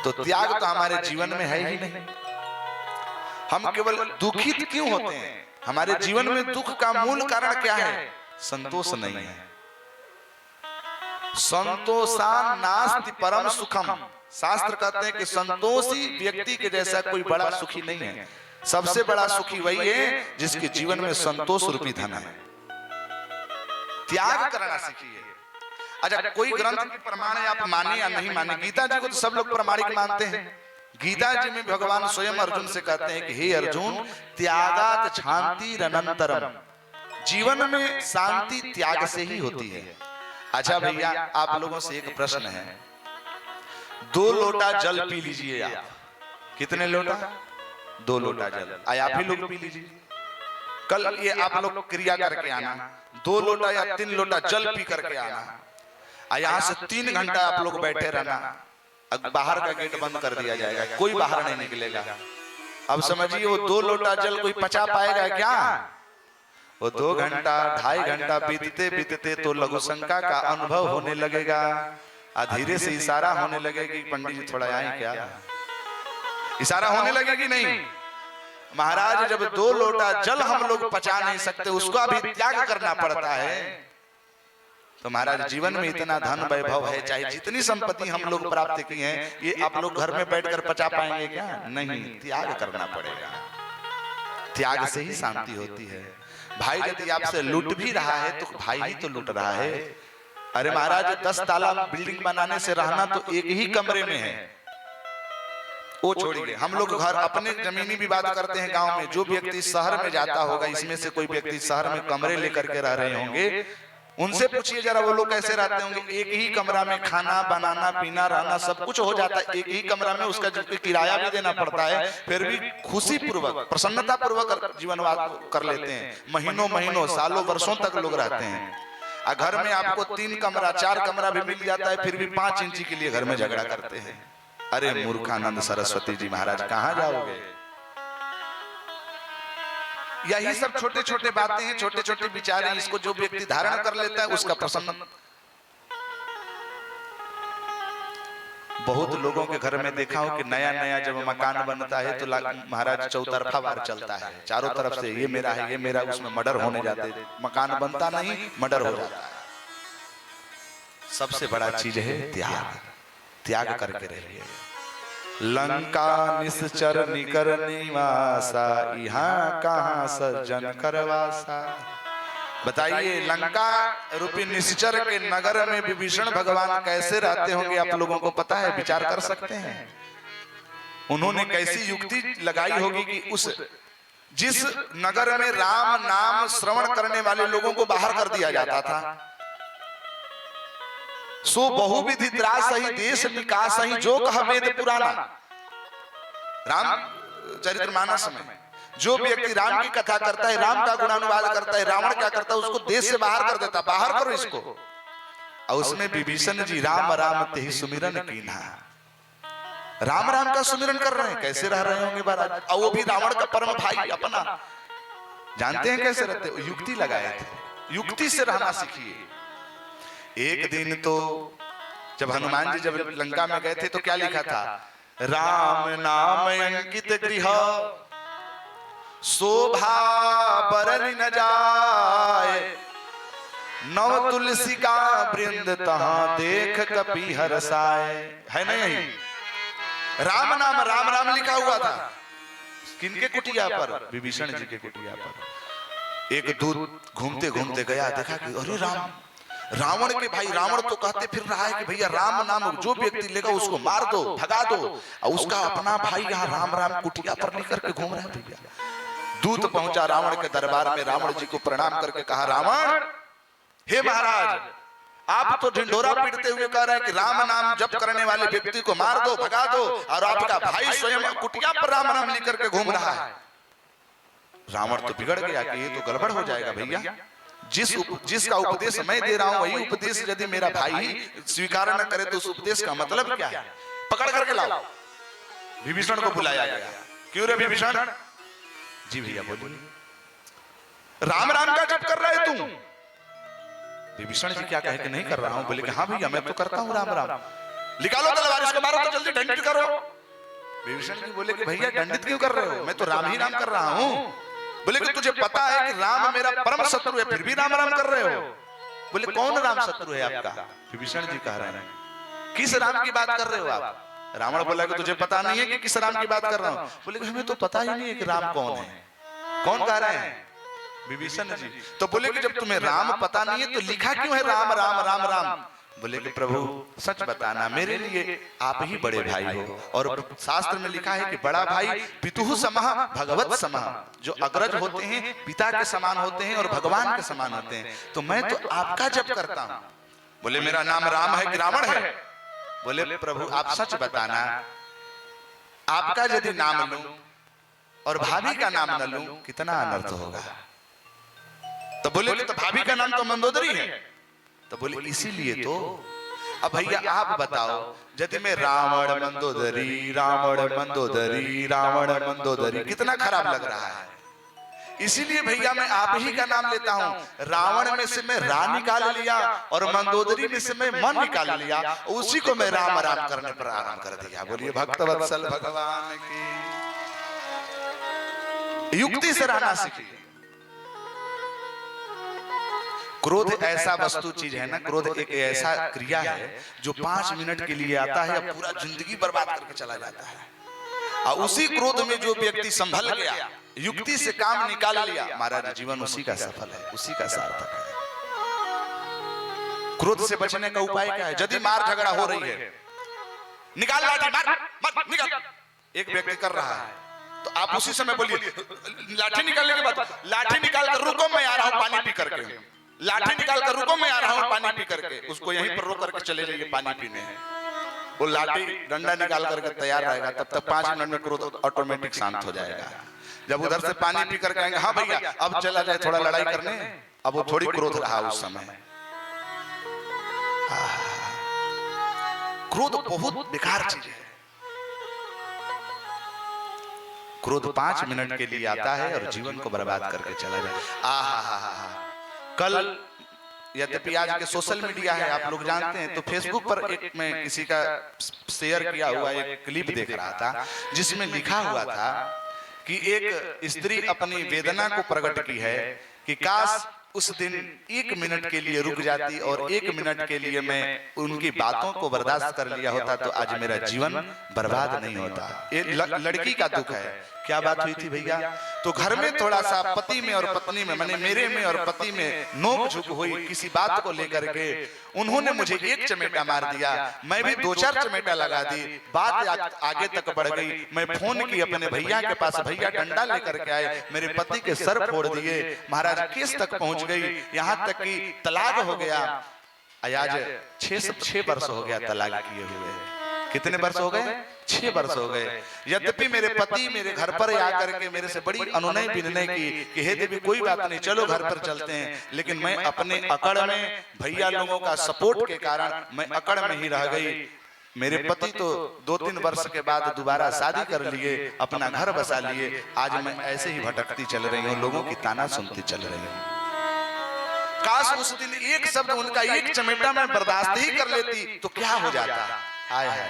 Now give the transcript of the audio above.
तो त्याग तो हमारे जीवन में है ही नहीं। हम केवल दुखित क्यों होते हैं? हमारे जीवन में दुख का मूल कारण क्या है? संतोष नहीं है। संतोषान नास्ति परम सुखम। शास्त्र कहते हैं कि संतोषी व्यक्ति के जैसा कोई बड़ा सुखी नहीं है। सबसे बड़ा सुखी वही है जिसके जीवन में संतोष रूपी धन है। त्याग करना सीखिए। अच्छा, कोई ग्रंथ की प्रमाण है, आप माने या नहीं माने, गीता जी को तो सब लोग प्रमाणिक मानते हैं। गीता जी में भगवान स्वयं अर्जुन से कहते हैं कि हे अर्जुन, त्यागात शांतिरनंतरम। जीवन में शांति त्याग से ही होती है। अच्छा भैया, आप लोगों से एक प्रश्न है, 2 लोटा जल पी लीजिए आप। कितने लोटा? 2 लोटा जल। आप ही लोग पी लीजिए। कल ये आप लोग क्रिया करके आना, 2 लोटा या 3 लोटा जल पी करके आना। यहाँ से 3 घंटा आप लोग बैठे रहना। अब बाहर का गेट बंद कर दिया जाएगा, कोई बाहर नहीं निकलेगा। अब समझिए वो 2 लोटा जल कोई पचा पाएगा क्या? वो 2 घंटा 2.5 घंटा बीतते बीतते तो लघु शंका का अनुभव होने लगेगा। धीरे से इशारा होने लगेगी, पंडित जी थोड़ा आए क्या? इशारा होने लगेगी नहीं? महाराज, जब 2 लोटा जल हम लोग पचा नहीं सकते, उसका भी त्याग करना पड़ता है। तो महाराज, जीवन में इतना धन वैभव है, चाहे जितनी संपत्ति हम लोग प्राप्त की है, ये आप लोग घर में बैठकर पचा पाएंगे क्या? नहीं, त्याग करना पड़ेगा। त्याग से ही शांति होती है। भाई यदि आपसे लूट भी रहा है तो भाई ही तो लूट रहा है। अरे महाराज, 10 ताला बिल्डिंग बनाने से रहना तो एक ही कमरे में है, वो छोड़िए। हम लोग घर अपने जमीनी विवाद करते हैं गांव में। जो व्यक्ति शहर में जाता होगा, इसमें से कोई व्यक्ति शहर में कमरे लेकर के रह रहे होंगे, उनसे पूछिए जरा वो लोग कैसे रहते होंगे। एक ही कमरा में खाना बनाना पीना रहना सब कुछ हो जाता है, एक ही कमरा में। उसका जबकि किराया भी देना पड़ता है, फिर भी खुशी पूर्वक प्रसन्नता पूर्वक जीवन कर लेते हैं। महीनों महीनों सालों वर्षों तक लोग रहते हैं। घर में आपको 3 कमरा 4 कमरा भी मिल जाता है, फिर भी 5 इंची के लिए घर में झगड़ा करते हैं। अरे मूर्खानंद सरस्वती जी महाराज, कहाँ जाओगे? यही सब छोटे छोटे बातें हैं, छोटे छोटे विचार हैं। इसको जो व्यक्ति धारण कर लेता है उसका प्रसन्न। बहुत लोगों के घर में देखा हो कि नया नया जब मकान बनता है तो महाराज चौतरफा वार चलता है, चारों तरफ से ये मेरा है ये मेरा, उसमें मर्डर होने जाते। मकान बनता नहीं, मर्डर हो जाता है। सबसे बड़ा चीज है त्याग। त्याग करके रहिए। लंका निश्चर निकर निवासा, यहाँ कहाँ सज्जन करवासा। बताइए, लंका रूपी निश्चर के नगर में विभीषण भगवान कैसे रहते होंगे? आप लोगों को पता है? विचार कर सकते हैं। उन्होंने कैसी युक्ति लगाई होगी कि उस जिस नगर में राम नाम श्रवण करने वाले लोगों को बाहर कर दिया जाता था, सो बहुविधि त्रास ही देश निकास ही जो कह वेद पुराना। राम चरितमानस में जो व्यक्ति राम की कथा करता है, राम का गुणानुवाद करता है, रावण क्या करता है? उसको देश से बाहर कर देता, बाहर करो इसको। और उसमें विभीषण जी राम राम ते सुमिरन कीन्हा, राम राम का सुमिरन कर रहे हैं। कैसे रह रहे होंगे महाराज? और वो भी रावण का परम भाई अपना। जानते हैं कैसे रहते? युक्ति लगाए थे। युक्ति से रहना सीखिए। एक दिन तो जब हनुमान जी जब लंका में गए थे तो क्या लिखा था? राम नाम अंकित गृह, शोभा बरन न जाए, नव तुलसी का वृंद तहां देख कपि हरसाए। है ना यही? राम नाम राम राम लिखा हुआ था। किनके कुटिया पर? विभीषण जी के कुटिया पर। एक दूत घूमते घूमते गया, देखा कि अरे राम, रावण के भाई रावण तो कहते फिर रहा है कि भैया राम नाम जो व्यक्ति लेगा उसको मार दो, भगा दो। और उसका अपना भाई यहाँ राम राम कुटिया पर लेकर के घूम रहा है भैया। दूत पहुंचा रावण के दरबार में, रावण जी को प्रणाम करके कहा, रावण, हे महाराज, आप तो ढिंढोरा पीटते हुए कह रहे हैं कि राम नाम जप करने वाले व्यक्ति को मार दो, भगा दो, और आपका भाई स्वयं कुटिया पर राम नाम लेकर के घूम रहा है। रावण तो बिगड़ गया कि ये तो गड़बड़ हो जाएगा भैया। जिसका उपदेश मैं दे रहा हूं वही उपदेश यदि मेरा भाई स्वीकार न करे तो उस उपदेश का मतलब क्या है? पकड़ करके लाओ। विभीषण को बुलाया गया। क्यों रे विभीषण? जी भैया बोलिए। राम राम का जप कर रहे तुम? विभीषण जी क्या कहे कि नहीं कर रहा हूं। बोले कि हाँ भैया मैं तो करता हूं राम राम। निकालो तलवार, इसको मारो तो जल्दी, दंडित करो। विभीषण जी बोले कि भैया दंडित क्यों कर रहे हो, मैं तो राम ही राम कर रहा हूं। बोले कि तुझे पता है कि राम मेरा परम शत्रु है, फिर भी राम राम कर रहे हो। बोले कौन राम शत्रु है आपका? विभीषण जी कह रहे हैं किस राम की बात कर रहे हो आप? रावण बोला कि तुझे पता नहीं है कि किस राम की बात कर रहा हूं? बोले कि हमें तो पता ही नहीं है कि राम कौन है। कौन कह रहे हैं? विभीषण जी। तो बोले कि जब तुम्हें राम पता नहीं है तो लिखा क्यों है राम राम राम राम? बोले कि प्रभु सच बताना, मेरे लिए आप ही बड़े भाई हो, और शास्त्र में लिखा है कि बड़ा भाई पितुः समः भगवत समः, जो अग्रज होते हैं पिता के समान होते हैं और भगवान के समान होते हैं, तो मैं तो आपका जप करता हूं। बोले मेरा नाम राम है कि रावण है? बोले प्रभु आप सच बताना, आपका यदि नाम लूं और भाभी का नाम न लूं कितना अनर्थ होगा। तो बोले कि तो भाभी का नाम तो मंदोदरी है। तो बोले इसीलिए तो। अब भैया आप बताओ, यदि मैं रावण मंदोदरी रावण मंदोदरी रावण मंदोदरी, कितना खराब लग रहा है। इसीलिए भैया मैं आप ही का नाम लेता हूं। रावण में से मैं रा निकाल लिया और मंदोदरी में से मैं मन निकाल लिया, उसी को मैं राम राम करने पर आराम कर दिया। बोलिए भक्तवत्सल भगवान की। युक्ति से रहना सीखिए। क्रोध ऐसा वस्तु चीज है ना, क्रोध एक ऐसा क्रिया है जो 5 मिनट के लिए आता है और पूरा जिंदगी बर्बाद करके चला जाता है। और उसी क्रोध में जो व्यक्ति संभल गया, युक्ति से काम निकाल लिया, महाराज जीवन उसी का सफल है, उसी का सार्थक है। क्रोध से बचने का उपाय क्या है? यदि मार झगड़ा हो रही है, निकाल लाठी, मार मत निकाल। एक व्यक्ति कर रहा है तो आप उसी समय बोलिए लाठी निकालने के बाद, लाठी निकाल कर रुको मैं आ रहा हूं पानी पी करके, लाठी निकाल कर रुको मैं आ रहा हूं पानी पी करके। उसको यहीं पर रोक करके चले जाइए पानी पीने हैं। वो लाठी डंडा निकाल करके तैयार रहेगा, तब तक 5 मिनट में क्रोध ऑटोमेटिक शांत हो जाएगा। जब उधर से पानी पी करके आएंगे, हाँ भैया अब चला जाए थोड़ा लड़ाई करने, अब वो थोड़ी क्रोध रहा उस समय। क्रोध बहुत बेकार चीज है। क्रोध 5 मिनट के लिए आता है और जीवन को बर्बाद करके चला जाए। कल यद्यपि आज के सोशल मीडिया है, आप लोग जानते हैं, तो फेसबुक पर एक मैं किसी का शेयर किया हुआ एक क्लिप देख रहा था जिसमें लिखा हुआ था कि एक स्त्री अपनी वेदना को प्रकट की है कि काश उस दिन 1 मिनट के लिए रुक जाती और 1 मिनट के लिए मैं उनकी बातों को बर्दाश्त कर लिया होता तो आज मेरा जीवन बर्बाद नहीं होता। ये लड़की का दुख है। क्या बात हुई थी भैया? तो घर में थोड़ा सा पति में और पत्नी में, माने मेरे में और पति में नोक झोंक हुई किसी बात को लेकर के। उन्होंने मुझे 1 चमेटा मार दिया, मैं भी 2-4 चमेटा लगा दी, बात आगे तक बढ़ गई। मैं फोन की अपने भैया के पास, भैया डंडा लेकर के आए, मेरे पति के सर फोड़ दिए, महाराज केस तक पहुंच गई, यहाँ तक कि तलाक हो गया। आज 6 वर्ष हो गया तलाक किए हुए। कितने वर्ष हो गए? 6 वर्ष हो गए। यद्यपि मेरे पति मेरे घर पर आकर के मेरे से बड़ी अनुनय विनय की कि हे देवी कोई बात नहीं, चलो घर पर चलते हैं, लेकिन मैं अपने अकड़ में, भैया लोगों का सपोर्ट के कारण मैं अकड़ में ही रह गई। मेरे पति तो 2-3 वर्ष के बाद दोबारा शादी कर लिए, अपना घर बसा लिए। आज मैं ऐसे ही भटकती चल रही हूँ, लोगों की ताना सुनती चल रही हूँ। काश उस दिन एक शब्द उनका, 1 चमेटा मैं बर्दाश्त ही कर लेती तो क्या हो जाता। आय हाय।